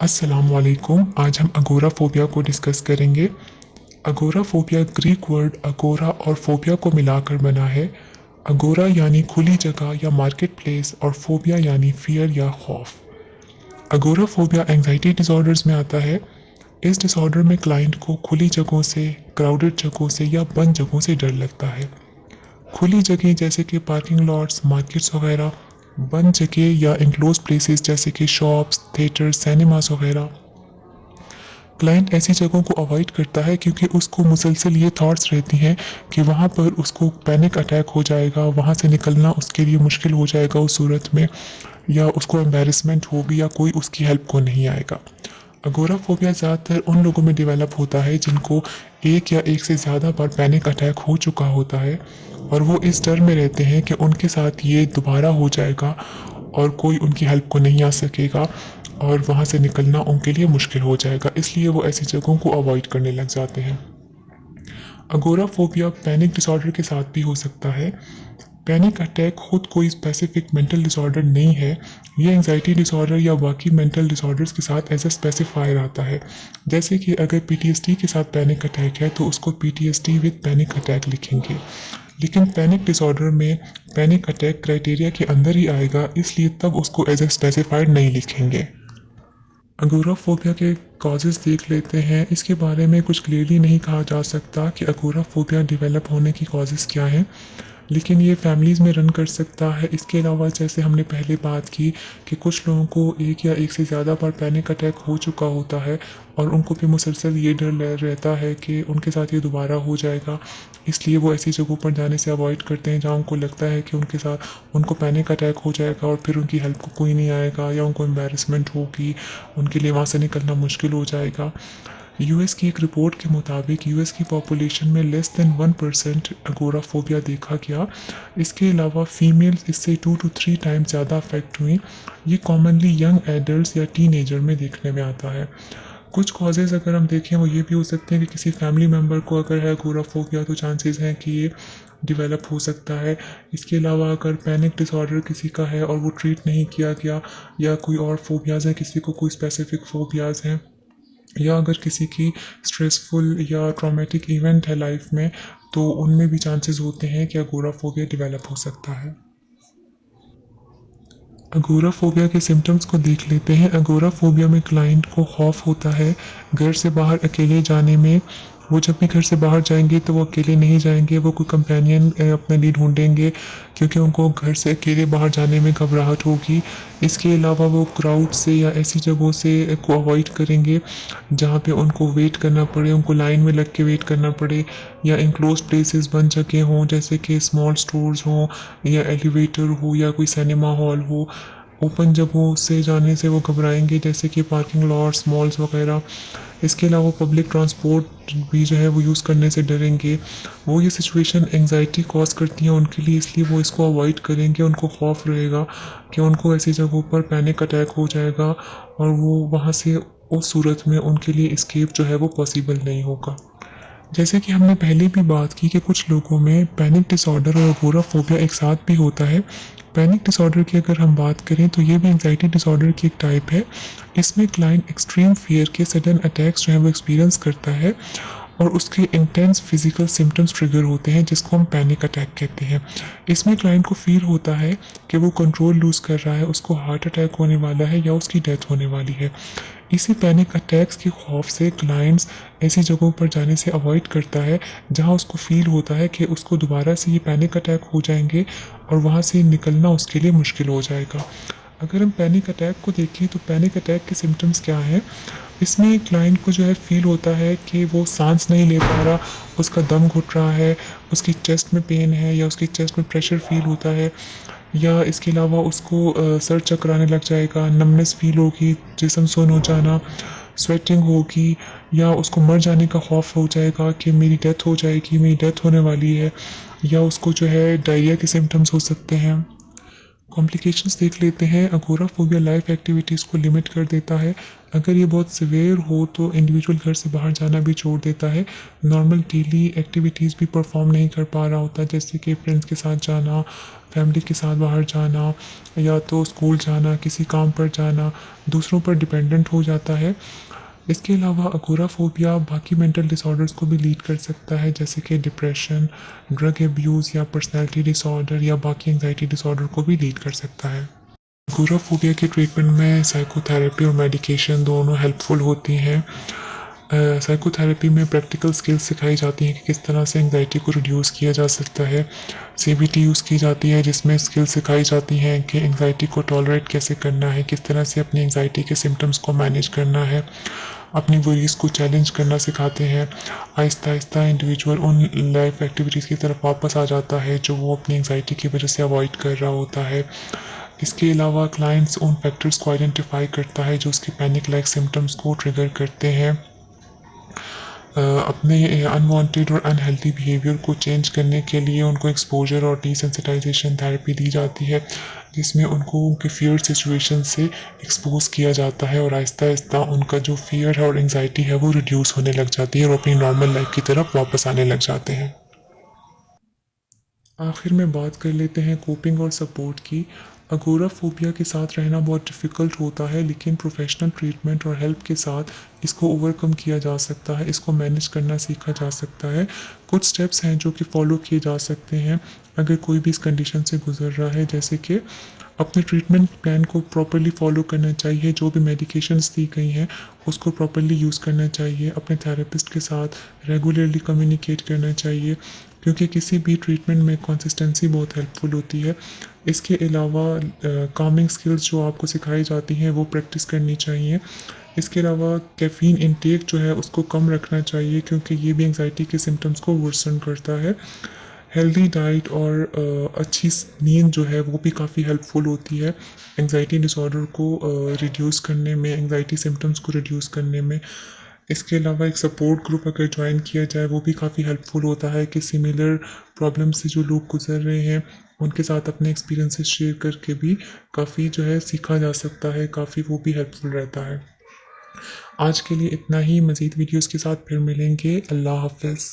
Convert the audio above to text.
अस्सलामुअलैकुम। आज हम अगोराफोबिया को डिस्कस करेंगे। अगोराफोबिया ग्रीक वर्ड अगोरा और फोबिया को मिलाकर बना है। अगोरा यानी खुली जगह या मार्केट प्लेस और फोबिया यानी फियर या खौफ। अगोराफोबिया एंजाइटी डिसऑर्डर्स में आता है। इस डिसऑर्डर में क्लाइंट को खुली जगहों से, क्राउडेड जगहों से या बंद जगहों से डर लगता है। खुली जगह जैसे कि पार्किंग लॉट्स, मार्केट्स वगैरह, बंद जगह या इनक्लोज प्लेसेस जैसे कि शॉप्स, थिएटर्स, सिनेमास वगैरह। क्लाइंट ऐसी जगहों को अवॉइड करता है क्योंकि उसको मुसलसल ये थॉट्स रहती हैं कि वहाँ पर उसको पैनिक अटैक हो जाएगा, वहाँ से निकलना उसके लिए मुश्किल हो जाएगा उस सूरत में, या उसको एम्बेरसमेंट होगी या कोई उसकी हेल्प को नहीं आएगा। अगोराफोबिया ज़्यादातर उन लोगों में डेवलप होता है जिनको एक या एक से ज़्यादा बार पैनिक अटैक हो चुका होता है और वो इस डर में रहते हैं कि उनके साथ ये दोबारा हो जाएगा और कोई उनकी हेल्प को नहीं आ सकेगा और वहाँ से निकलना उनके लिए मुश्किल हो जाएगा, इसलिए वो ऐसी जगहों को अवॉइड करने लग जाते हैं। अगोराफोबिया पैनिक डिसऑर्डर के साथ भी हो सकता है। पैनिक अटैक खुद कोई स्पेसिफिक मेंटल डिसऑर्डर नहीं है, ये एंजाइटी डिसऑर्डर या बाकी मेंटल डिसऑर्डर्स के साथ एज ए स्पेसिफायर आता है। जैसे कि अगर पीटीएसडी के साथ पैनिक अटैक है तो उसको पीटीएसडी विद पैनिक अटैक लिखेंगे, लेकिन पैनिक डिसऑर्डर में पैनिक अटैक क्राइटेरिया के अंदर ही आएगा, इसलिए तब उसको एज ए स्पेसिफाइड नहीं लिखेंगे। अगोराफोबिया के कॉजेज़ देख लेते हैं। इसके बारे में कुछ क्लियरली नहीं कहा जा सकता कि अगोराफोबिया डेवलप होने की कॉजेज़ क्या हैं, लेकिन ये फैमिलीज़ में रन कर सकता है। इसके अलावा जैसे हमने पहले बात की कि कुछ लोगों को एक या एक से ज़्यादा बार पैनिक अटैक हो चुका होता है और उनको भी मुसलसल ये डर रहता है कि उनके साथ ये दोबारा हो जाएगा, इसलिए वो ऐसी जगहों पर जाने से अवॉइड करते हैं जहाँ उनको लगता है कि उनके साथ उनको पैनिक अटैक हो जाएगा और फिर उनकी हेल्प को कोई नहीं आएगा या उनको एम्बेरसमेंट होगी, उनके लिए वहाँ से निकलना मुश्किल हो जाएगा। यूएस की एक रिपोर्ट के मुताबिक यूएस की पॉपुलेशन में लेस देन 1% अगोराफोबिया देखा गया। इसके अलावा फीमेल्स इससे 2 to 3 टाइम्स ज़्यादा अफेक्ट हुई। ये कॉमनली यंग एडल्ट या टीनेजर में देखने में आता है। कुछ कॉजेज़ अगर हम देखें वो ये भी हो सकते हैं कि किसी फैमिली मेम्बर को अगर है अगोराफोबिया तो चांसेस हैं कि ये डेवलप हो सकता है। इसके अलावा अगर पैनिक डिसऑर्डर किसी का है और वो ट्रीट नहीं किया गया, या कोई और फोबियाज़ हैं, किसी को कोई स्पेसिफिक फोबियाज़ हैं, या अगर किसी की स्ट्रेसफुल या ट्रॉमेटिक इवेंट है लाइफ में, तो उनमें भी चांसेस होते हैं कि अगोराफोबिया डेवलप हो सकता है। अगोराफोबिया के सिम्टम्स को देख लेते हैं। अगोराफोबिया में क्लाइंट को खौफ होता है घर से बाहर अकेले जाने में। वो जब भी घर से बाहर जाएंगे तो वो अकेले नहीं जाएंगे, वो कोई कंपेनियन अपने लिए ढूंढेंगे क्योंकि उनको घर से अकेले बाहर जाने में घबराहट होगी। इसके अलावा वो क्राउड से या ऐसी जगहों से को अवॉइड करेंगे जहाँ पे उनको वेट करना पड़े, उनको लाइन में लग के वेट करना पड़े, या इनक्लोज प्लेसेस बंद जगह हों जैसे कि स्मॉल स्टोर्स हों या एलिवेटर हो या कोई सिनेमा हॉल हो। ओपन जगहों से जाने से वो घबराएंगे जैसे कि पार्किंग लॉट्स, मॉल्स वगैरह। इसके अलावा पब्लिक ट्रांसपोर्ट भी जो है वो यूज़ करने से डरेंगे। वो ये सिचुएशन एंजाइटी कॉज करती है उनके लिए, इसलिए वो इसको अवॉइड करेंगे। उनको खौफ रहेगा कि उनको ऐसी जगहों पर पैनिक अटैक हो जाएगा और वो वहाँ से उस सूरत में उनके लिए एस्केप जो है वो पॉसिबल नहीं होगा। जैसे कि हमने पहले भी बात की कि कुछ लोगों में पैनिक डिसऑर्डर और अगोराफोबिया एक साथ भी होता है। पैनिक डिसऑर्डर की अगर हम बात करें तो ये भी एंजाइटी डिसऑर्डर की एक टाइप है। इसमें क्लाइंट एक्सट्रीम फियर के सडन अटैक्स जो है वो एक्सपीरियंस करता है और उसके इंटेंस फिजिकल सिम्टम्स ट्रिगर होते हैं जिसको हम पैनिक अटैक कहते हैं। इसमें क्लाइंट को फील होता है कि वो कंट्रोल लूज़ कर रहा है, उसको हार्ट अटैक होने वाला है या उसकी डेथ होने वाली है। इसी पैनिक अटैक्स के खौफ से क्लाइंट्स ऐसी जगहों पर जाने से अवॉइड करता है जहां उसको फील होता है कि उसको दोबारा से ये पैनिक अटैक हो जाएंगे और वहां से निकलना उसके लिए मुश्किल हो जाएगा। अगर हम पैनिक अटैक को देखें तो पैनिक अटैक के सिम्टम्स क्या हैं। इसमें क्लाइंट को जो है फील होता है कि वो सांस नहीं ले पा रहा, उसका दम घुट रहा है, उसकी चेस्ट में पेन है या उसकी चेस्ट में प्रेशर फील होता है, या इसके अलावा उसको सर चक्कर आने लग जाएगा, नमनेस फील होगी, जिस्म सुन्न हो जाना, स्वेटिंग होगी, या उसको मर जाने का खौफ हो जाएगा कि मेरी डेथ हो जाएगी, मेरी डेथ होने वाली है, या उसको जो है डायरिया के सिम्टम्स हो सकते हैं। कॉम्प्लिकेशंस देख लेते हैं। अगोराफोबिया लाइफ एक्टिविटीज़ को लिमिट कर देता है। अगर ये बहुत सिवियर हो तो इंडिविजुअल घर से बाहर जाना भी छोड़ देता है। नॉर्मल डेली एक्टिविटीज़ भी परफॉर्म नहीं कर पा रहा होता, जैसे कि फ्रेंड्स के साथ जाना, फैमिली के साथ बाहर जाना, या तो स्कूल जाना, किसी काम पर जाना, दूसरों पर डिपेंडेंट हो जाता है। इसके अलावा अगोराफोबिया बाकी मेंटल डिसऑर्डर्स को भी लीड कर सकता है, जैसे कि डिप्रेशन, ड्रग एब्यूज़ या पर्सनैलिटी डिसऑर्डर या बाकी एंग्जाइटी डिसऑर्डर को भी लीड कर सकता है। अगोराफोबिया के ट्रीटमेंट में साइकोथेरेपी और मेडिकेशन दोनों हेल्पफुल होती हैं। साइकोथेरेपी में प्रैक्टिकल स्किल्स सिखाई जाती हैं कि किस तरह से एंग्जाइटी को रिड्यूस किया जा सकता है। सीबीटी यूज़ की जाती है जिसमें स्किल्स सिखाई जाती हैं कि एंग्जाइटी को टॉलरेट कैसे करना है, किस तरह से अपनी एंग्जाइटी के सिम्टम्स को मैनेज करना है, अपनी वरीज को चैलेंज करना सिखाते हैं। आहिस्ता आहिस्ता इंडिविजुअल उन लाइफ एक्टिविटीज़ की तरफ वापस आ जाता है जो वो अपनी एंग्जाइटी की वजह से अवॉइड कर रहा होता है। इसके अलावा क्लाइंट्स उन फैक्टर्स को आइडेंटिफाई करता है जो उसके पैनिक लाइक सिम्टम्स को ट्रिगर करते हैं। अपने अनवांटेड और अनहेल्दी बिहेवियर को चेंज करने के लिए उनको एक्सपोजर और डिसेंसिटाइजेशन थेरेपी दी जाती है, जिसमें उनको उनके फियर सिचुएशन से एक्सपोज किया जाता है और आहिस्ता आहिस्ता उनका जो फियर है और एंग्जाइटी है वो रिड्यूस होने लग जाती है और अपनी नॉर्मल लाइफ की तरफ वापस आने लग जाते हैं। आखिर में बात कर लेते हैं कोपिंग और सपोर्ट की। अगोराफोबिया के साथ रहना बहुत डिफ़िकल्ट होता है, लेकिन प्रोफेशनल ट्रीटमेंट और हेल्प के साथ इसको ओवरकम किया जा सकता है, इसको मैनेज करना सीखा जा सकता है। कुछ स्टेप्स हैं जो कि फ़ॉलो किए जा सकते हैं अगर कोई भी इस कंडीशन से गुजर रहा है, जैसे कि अपने ट्रीटमेंट प्लान को प्रॉपर्ली फॉलो करना चाहिए, जो भी मेडिकेशंस दी गई हैं उसको प्रॉपर्ली यूज़ करना चाहिए, अपने थेरेपिस्ट के साथ रेगुलरली कम्युनिकेट करना चाहिए, क्योंकि किसी भी ट्रीटमेंट में कंसिस्टेंसी बहुत हेल्पफुल होती है। इसके अलावा कामिंग स्किल्स जो आपको सिखाई जाती हैं वो प्रैक्टिस करनी चाहिए। इसके अलावा कैफ़ीन इनटेक जो है उसको कम रखना चाहिए, क्योंकि ये भी एंग्जाइटी के सिम्टम्स को वर्सन करता है। हेल्दी डाइट और अच्छी नींद जो है वो भी काफ़ी हेल्पफुल होती है एंग्जाइटी डिसऑर्डर को रिड्यूस करने में, एंग्जाइटी सिम्टम्स को रिड्यूस करने में। इसके अलावा एक सपोर्ट ग्रुप अगर ज्वाइन किया जाए वो भी काफ़ी हेल्पफुल होता है कि सिमिलर प्रॉब्लम से जो लोग गुजर रहे हैं उनके साथ अपने एक्सपीरियंसेस शेयर करके भी काफ़ी जो है सीखा जा सकता है, काफ़ी वो भी हेल्पफुल रहता है। आज के लिए इतना ही। मज़ीद वीडियोज़ के साथ फिर मिलेंगे। अल्लाह हाफ़िज़।